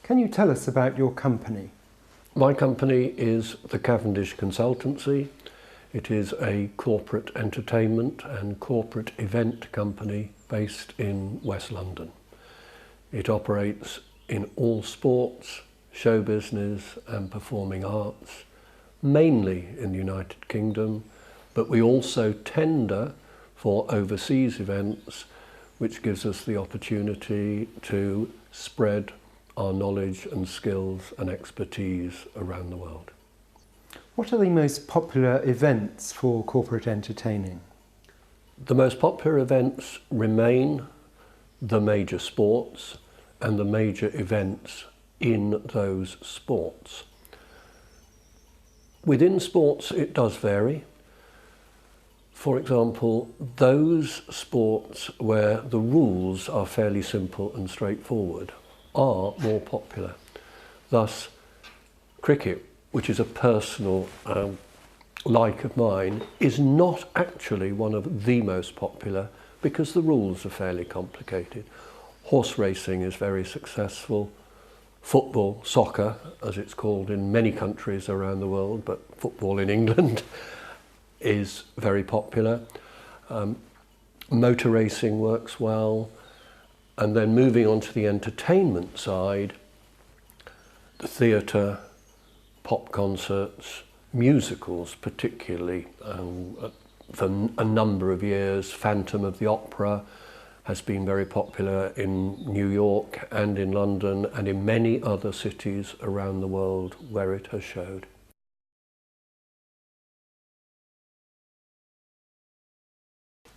Can you tell us about your company? My company is the Cavendish Consultancy. It is a corporate entertainment and corporate event company based in West London. It operates in all sports, show business and performing arts, mainly in the United Kingdom, but we also tender for overseas events, which gives us the opportunity to spread our knowledge and skills and expertise around the world. What are the most popular events for corporate entertaining? The most popular events remain the major sports and the major events in those sports. Within sports it does vary. For example, those sports where the rules are fairly simple and straightforward are more popular. Thus, cricket, which is a personal like of mine, is not actually one of the most popular because the rules are fairly complicated. Horse racing is very successful. Football, soccer, as it's called in many countries around the world, but football in England is very popular. Motor racing works well. And then moving on to the entertainment side, the theatre, pop concerts, musicals particularly, for a number of years. Phantom of the Opera has been very popular in New York and in London and in many other cities around the world where it has showed.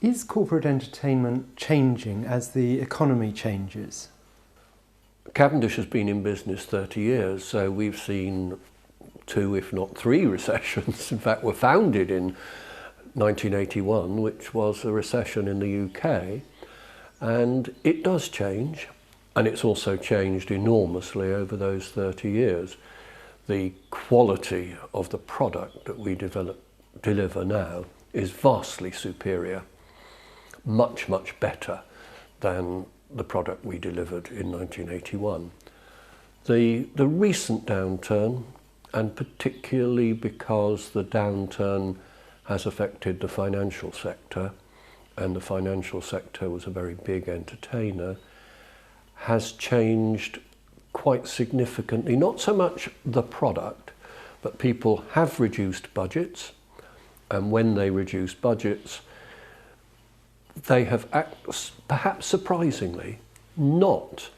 Is corporate entertainment changing as the economy changes? Cavendish has been in business 30 years, so we've seen 2, if not 3 recessions. In fact, we're founded in 1981, which was a recession in the UK, and it does change, and it's also changed enormously over those 30 years. The quality of the product that we deliver now is vastly superior. Much better than the product we delivered in 1981. The recent downturn, and particularly because the downturn has affected the financial sector, and the financial sector was a very big entertainer, has changed quite significantly, not so much the product, but people have reduced budgets, and when they reduce budgets, they have, perhaps surprisingly, not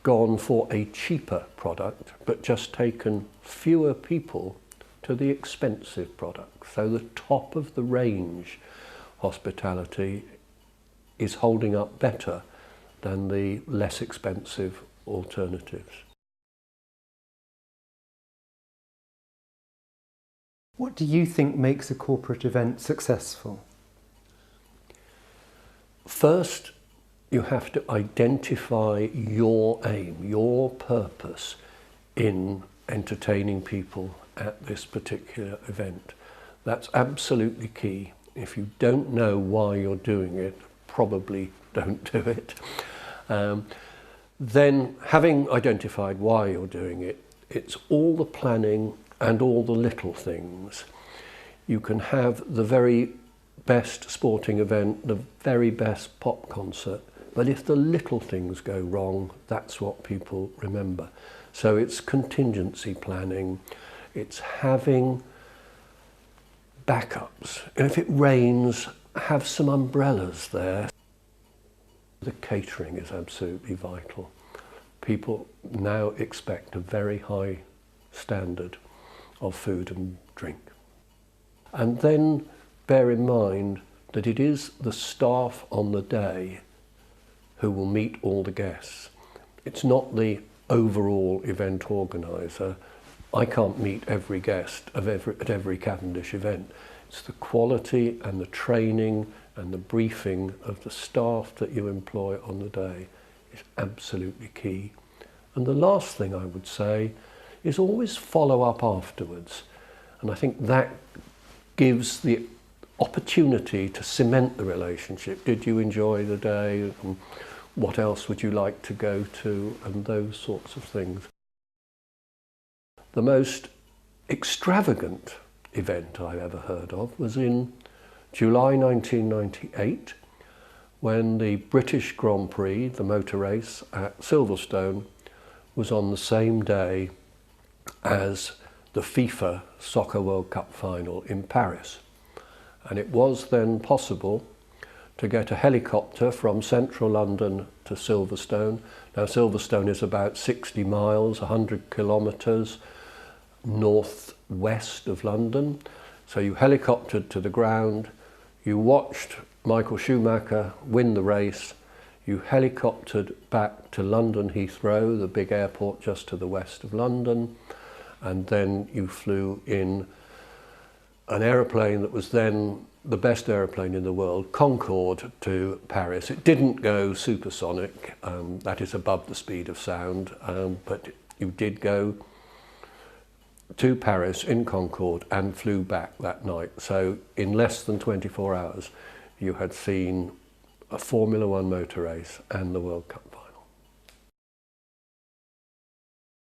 gone for a cheaper product, but just taken fewer people to the expensive product. So the top of the range hospitality is holding up better than the less expensive alternatives. What do you think makes a corporate event successful? First, you have to identify your aim, your purpose in entertaining people at this particular event. That's absolutely key. If you don't know why you're doing it, probably don't do it. Then, having identified why you're doing it, it's all the planning and all the little things. You can have the very best sporting event, the very best pop concert, but if the little things go wrong, that's what people remember. So it's contingency planning, it's having backups. And if it rains, have some umbrellas there. The catering is absolutely vital. People now expect a very high standard of food and drink. And then bear in mind that it is the staff on the day who will meet all the guests. It's not the overall event organiser. I can't meet every guest at every Cavendish event. It's the quality and the training and the briefing of the staff that you employ on the day is absolutely key. And the last thing I would say is always follow up afterwards. And I think that gives the opportunity to cement the relationship. Did you enjoy the day? What else would you like to go to? And those sorts of things. The most extravagant event I ever heard of was in July 1998, when the British Grand Prix, the motor race at Silverstone, was on the same day as the FIFA Soccer World Cup final in Paris. And it was then possible to get a helicopter from central London to Silverstone. Now Silverstone is about 60 miles, 100 kilometres northwest of London. So you helicoptered to the ground, you watched Michael Schumacher win the race, you helicoptered back to London Heathrow, the big airport just to the west of London, and then you flew in an aeroplane that was then the best aeroplane in the world, Concorde, to Paris. It didn't go supersonic, that is above the speed of sound, but you did go to Paris in Concorde and flew back that night. So in less than 24 hours, you had seen a Formula One motor race and the World Cup final.